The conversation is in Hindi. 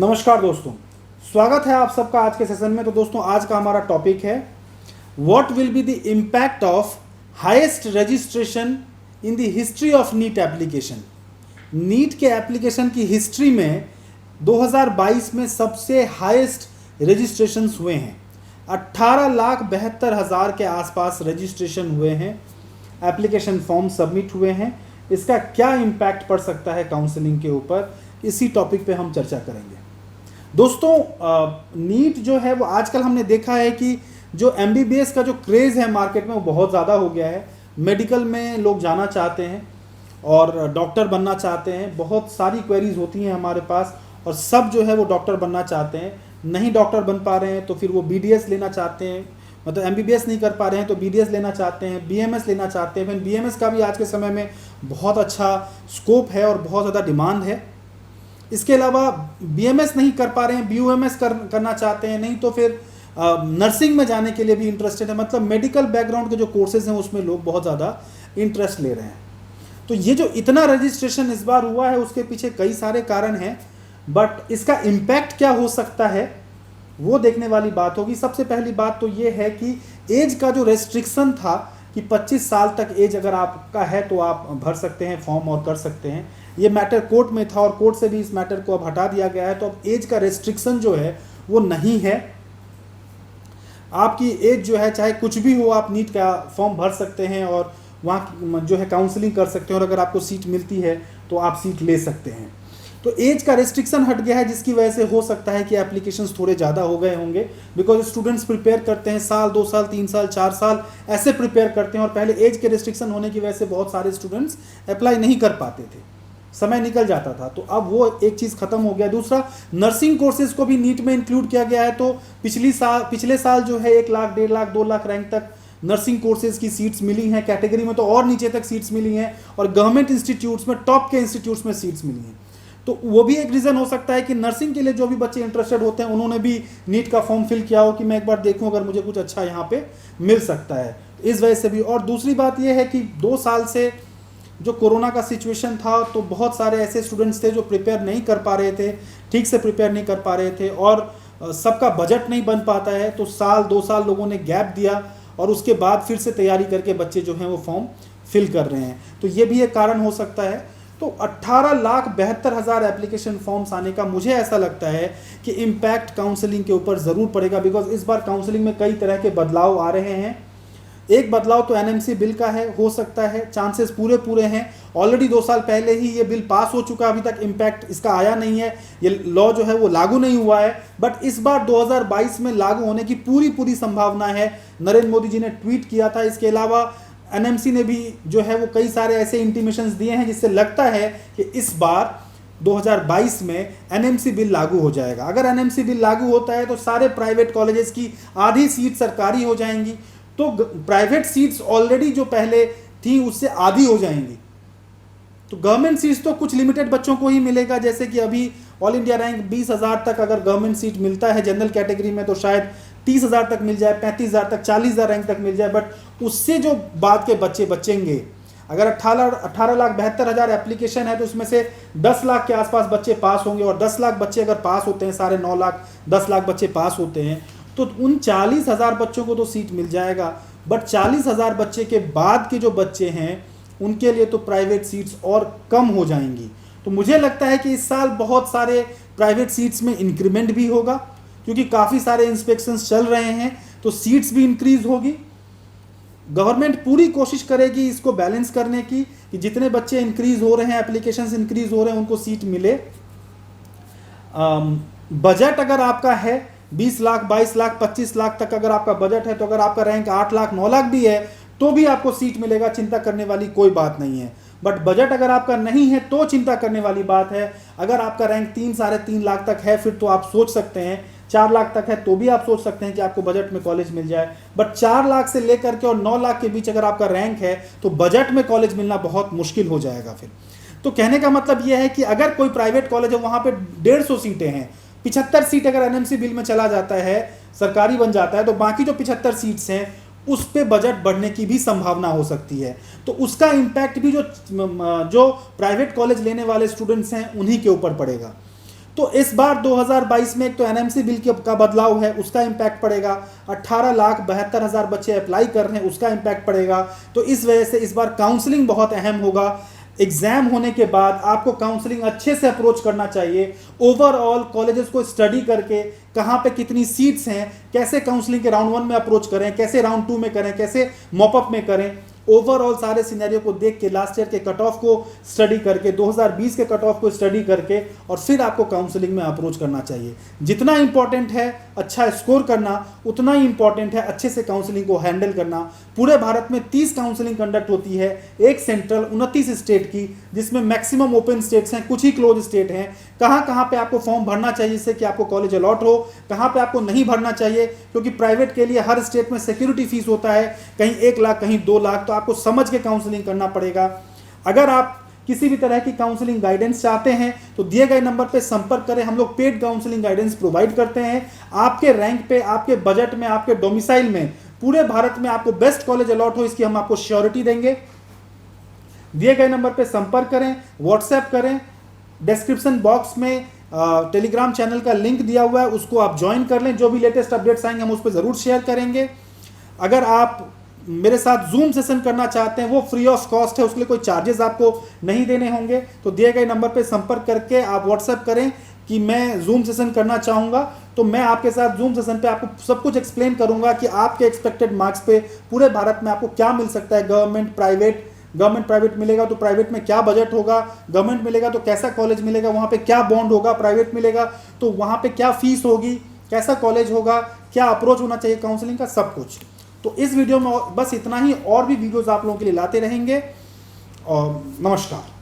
नमस्कार दोस्तों, स्वागत है आप सबका आज के सेशन में। तो दोस्तों, आज का हमारा टॉपिक है what will be the impact of highest registration in the history of NEET application. NEET के एप्लीकेशन की हिस्ट्री में 2022 में सबसे हाईएस्ट रजिस्ट्रेशंस हुए हैं। 18,72,000 के आसपास रजिस्ट्रेशन हुए हैं, एप्लीकेशन फॉर्म सबमिट हुए हैं। इसका क्या इम्पैक्ट पड़ सकता है काउंसलिंग के ऊपर, इसी टॉपिक पे हम चर्चा करेंगे। दोस्तों, नीट जो है वो आजकल हमने देखा है कि जो एमबीबीएस का जो क्रेज़ है मार्केट में वो बहुत ज़्यादा हो गया है। मेडिकल में लोग जाना चाहते हैं और डॉक्टर बनना चाहते हैं। बहुत सारी क्वेरीज होती हैं हमारे पास और सब जो है वो डॉक्टर बनना चाहते हैं। नहीं डॉक्टर बन पा रहे हैं तो फिर वो बीडीएस लेना चाहते हैं, मतलब एमबीबीएस नहीं कर पा रहे हैं तो बीडीएस लेना चाहते हैं, बीएमएस लेना चाहते हैं। फिर बीएमएस का भी आज के समय में बहुत अच्छा स्कोप है और बहुत ज़्यादा डिमांड है। इसके अलावा बीएमएस नहीं कर पा रहे हैं, बीयूएमएस करना चाहते हैं, नहीं तो फिर नर्सिंग में जाने के लिए भी इंटरेस्टेड है। मतलब मेडिकल बैकग्राउंड के जो कोर्सेज हैं उसमें लोग बहुत ज़्यादा इंटरेस्ट ले रहे हैं। तो ये जो इतना रजिस्ट्रेशन इस बार हुआ है उसके पीछे कई सारे कारण हैं, बट इसका इम्पैक्ट क्या हो सकता है वो देखने वाली बात होगी। सबसे पहली बात तो ये है कि एज का जो रेस्ट्रिक्शन था कि 25 साल तक एज अगर आपका है तो आप भर सकते हैं फॉर्म और कर सकते हैं, ये मैटर कोर्ट में था और कोर्ट से भी इस मैटर को अब हटा दिया गया है। तो अब एज का रेस्ट्रिक्शन जो है वो नहीं है। आपकी एज जो है चाहे कुछ भी हो, आप नीट का फॉर्म भर सकते हैं और वहाँ जो है काउंसलिंग कर सकते हैं और अगर आपको सीट मिलती है तो आप सीट ले सकते हैं। तो एज का रेस्ट्रिक्शन हट गया है, जिसकी वजह से हो सकता है कि एप्लीकेशंस थोड़े ज़्यादा हो गए होंगे। बिकॉज स्टूडेंट्स प्रिपेयर करते हैं साल, 2 साल, 3 साल, 4 साल ऐसे प्रिपेयर करते हैं और पहले एज के रेस्ट्रिक्शन होने की वजह से बहुत सारे स्टूडेंट्स अप्लाई नहीं कर पाते थे, समय निकल जाता था। तो अब वो एक चीज़ खत्म हो गया। दूसरा, नर्सिंग कोर्सेज को भी नीट में इंक्लूड किया गया है। तो पिछले साल जो है 1 लाख, 1.5 लाख, 2 लाख रैंक तक नर्सिंग कोर्सेज की सीट्स मिली हैं। कैटेगरी में तो और नीचे तक सीट्स मिली हैं और गवर्नमेंट इंस्टीट्यूट्स में, टॉप के इंस्टीट्यूट्स में सीट्स मिली हैं। तो वो भी एक रीज़न हो सकता है कि नर्सिंग के लिए जो भी बच्चे इंटरेस्टेड होते हैं उन्होंने भी नीट का फॉर्म फिल किया हो कि मैं एक बार देखूं अगर मुझे कुछ अच्छा यहाँ पे मिल सकता है, इस वजह से भी। और दूसरी बात ये है कि 2 साल से जो कोरोना का सिचुएशन था तो बहुत सारे ऐसे स्टूडेंट्स थे जो प्रिपेयर नहीं कर पा रहे थे, ठीक से प्रिपेयर नहीं कर पा रहे थे और सबका बजट नहीं बन पाता है। तो साल 2 साल लोगों ने गैप दिया और उसके बाद फिर से तैयारी करके बच्चे जो हैं वो फॉर्म फिल कर रहे हैं। तो ये भी एक कारण हो सकता है। तो 18,72,000 एप्लीकेशन फॉर्म्स आने का मुझे ऐसा लगता है कि इम्पैक्ट काउंसलिंग के ऊपर ज़रूर पड़ेगा। बिकॉज इस बार काउंसलिंग में कई तरह के बदलाव आ रहे हैं। एक बदलाव तो एनएमसी बिल का है, हो सकता है, चांसेस पूरे हैं। ऑलरेडी 2 साल पहले ही ये बिल पास हो चुका, अभी तक इम्पैक्ट इसका आया नहीं है, ये लॉ जो है वो लागू नहीं हुआ है। बट इस बार 2022 में लागू होने की पूरी संभावना है। नरेंद्र मोदी जी ने ट्वीट किया था। इसके अलावा एनएमसी ने भी जो है वो कई सारे ऐसे इंटीमेशंस दिए हैं जिससे लगता है कि इस बार 2022 में एनएमसी बिल लागू हो जाएगा। अगर एनएमसी बिल लागू होता है तो सारे प्राइवेट कॉलेजेस की आधी सीट सरकारी हो जाएंगी। तो प्राइवेट सीट्स ऑलरेडी जो पहले थी उससे आधी हो जाएंगी। तो गवर्नमेंट सीट्स तो कुछ लिमिटेड बच्चों को ही मिलेगा, जैसे कि अभी ऑल इंडिया रैंक 20,000 तक अगर गवर्नमेंट सीट मिलता है जनरल कैटेगरी में तो शायद 30,000 तक मिल जाए, 35,000 तक, 40,000 रैंक तक मिल जाए। बट उससे जो बाद के बच्चे बचेंगे, अगर 18,72,000 एप्लीकेशन है तो उसमें से 10 लाख के आसपास बच्चे पास होंगे और 10 लाख बच्चे अगर पास होते हैं, 9.5 लाख, 10 लाख बच्चे पास होते हैं तो उन 40,000 बच्चों को तो सीट मिल जाएगा। बट 40,000 बच्चे के बाद के जो बच्चे हैं उनके लिए तो प्राइवेट सीट्स और कम हो जाएंगी। तो मुझे लगता है कि इस साल बहुत सारे प्राइवेट सीट्स में इंक्रीमेंट भी होगा क्योंकि काफ़ी सारे इंस्पेक्शंस चल रहे हैं, तो सीट्स भी इंक्रीज होगी। गवर्नमेंट पूरी कोशिश करेगी इसको बैलेंस करने की कि जितने बच्चे इंक्रीज हो रहे हैं, एप्लीकेशंस इंक्रीज हो रहे हैं, उनको सीट मिले। बजट अगर आपका है 20 लाख, 22 लाख, 25 लाख तक अगर आपका बजट है, तो अगर आपका रैंक 8 लाख, 9 लाख भी है तो भी आपको सीट मिलेगा, चिंता करने वाली कोई बात नहीं है। बट बजट अगर आपका नहीं है तो चिंता करने वाली बात है। अगर आपका रैंक 3, 3.5 लाख तक है फिर तो आप सोच सकते हैं, 4 लाख तक है तो भी आप सोच सकते हैं कि आपको बजट में कॉलेज मिल जाए। बट 4 लाख से लेकर के और 9 लाख के बीच अगर आपका रैंक है तो बजट में कॉलेज मिलना बहुत मुश्किल हो जाएगा फिर। तो कहने का मतलब यह है कि अगर कोई प्राइवेट कॉलेज है वहाँ पे 150 सीटें हैं, 75 सीट अगर एनएमसी बिल में चला जाता है, सरकारी बन जाता है, तो बाकी जो 75 सीट्स हैं उस पे बजट बढ़ने की भी संभावना हो सकती है। तो उसका इम्पैक्ट भी जो प्राइवेट कॉलेज लेने वाले स्टूडेंट्स हैं उन्हीं के ऊपर पड़ेगा। तो इस बार 2022 में एक तो एनएमसी बिल का बदलाव है, उसका इम्पैक्ट पड़ेगा। 18,72,000 बच्चे अप्लाई कर रहे हैं, उसका इम्पैक्ट पड़ेगा। तो इस वजह से इस बार काउंसलिंग बहुत अहम होगा। एग्जाम होने के बाद आपको काउंसलिंग अच्छे से अप्रोच करना चाहिए। ओवरऑल कॉलेजेस को स्टडी करके कहाँ पे कितनी सीट्स हैं, कैसे काउंसलिंग के राउंड 1 में अप्रोच करें, कैसे राउंड 2 में करें, कैसे मॉपअप में करें, ओवरऑल सारे सिनेरियो को देख के लास्ट ईयर के कट ऑफ को स्टडी करके 2020 के कट ऑफ को स्टडी करके और फिर आपको काउंसलिंग में अप्रोच करना चाहिए। जितना इंपॉर्टेंट है अच्छा स्कोर करना, उतना ही इंपॉर्टेंट है अच्छे से काउंसलिंग को हैंडल करना। पूरे भारत में 30 काउंसलिंग कंडक्ट होती है, एक सेंट्रल 29 स्टेट की, जिसमें मैक्सिमम ओपन स्टेट्स हैं, कुछ ही क्लोज स्टेट हैं। कहाँ कहाँ पे आपको फॉर्म भरना चाहिए जिससे कि आपको कॉलेज अलॉट हो, कहाँ पे आपको नहीं भरना चाहिए, क्योंकि प्राइवेट के लिए हर स्टेट में सिक्योरिटी फीस होता है, कहीं 1 लाख कहीं 2 लाख। तो आपको समझ के काउंसलिंग करना पड़ेगा। अगर आप किसी भी तरह की काउंसलिंग गाइडेंस चाहते हैं तो दिए गए नंबर पे संपर्क करें। हम लोग पेड काउंसलिंग गाइडेंस प्रोवाइड करते हैं। आपके रैंक पे, आपके बजट में, आपके डोमिसाइल में, पूरे भारत में आपको बेस्ट कॉलेज अलॉट हो, इसकी हम आपको श्योरिटी देंगे। दिए गए नंबर पे संपर्क करें, व्हाट्सएप करें। डिस्क्रिप्शन बॉक्स में टेलीग्राम चैनल का लिंक दिया हुआ है, उसको आप ज्वाइन कर लें। जो भी लेटेस्ट अपडेट्स आएंगे हम उस पर जरूर शेयर करेंगे। अगर आप मेरे साथ जूम सेशन करना चाहते हैं, वो फ्री ऑफ कॉस्ट है, उसके लिए कोई चार्जेस आपको नहीं देने होंगे। तो दिए गए नंबर पे संपर्क करके आप व्हाट्सएप करें कि मैं जूम सेशन करना चाहूँगा, तो मैं आपके साथ जूम सेशन पे आपको सब कुछ एक्सप्लेन करूँगा कि आपके एक्सपेक्टेड मार्क्स पे पूरे भारत में आपको क्या मिल सकता है। गवर्नमेंट प्राइवेट मिलेगा तो प्राइवेट में क्या बजट होगा, गवर्नमेंट मिलेगा तो कैसा कॉलेज मिलेगा, वहाँ पे क्या बॉन्ड होगा, प्राइवेट मिलेगा तो वहाँ पे क्या फीस होगी, कैसा कॉलेज होगा, क्या अप्रोच होना चाहिए काउंसलिंग का, सब कुछ। तो इस वीडियो में बस इतना ही, और भी वीडियोस आप लोगों के लिए लाते रहेंगे। और नमस्कार।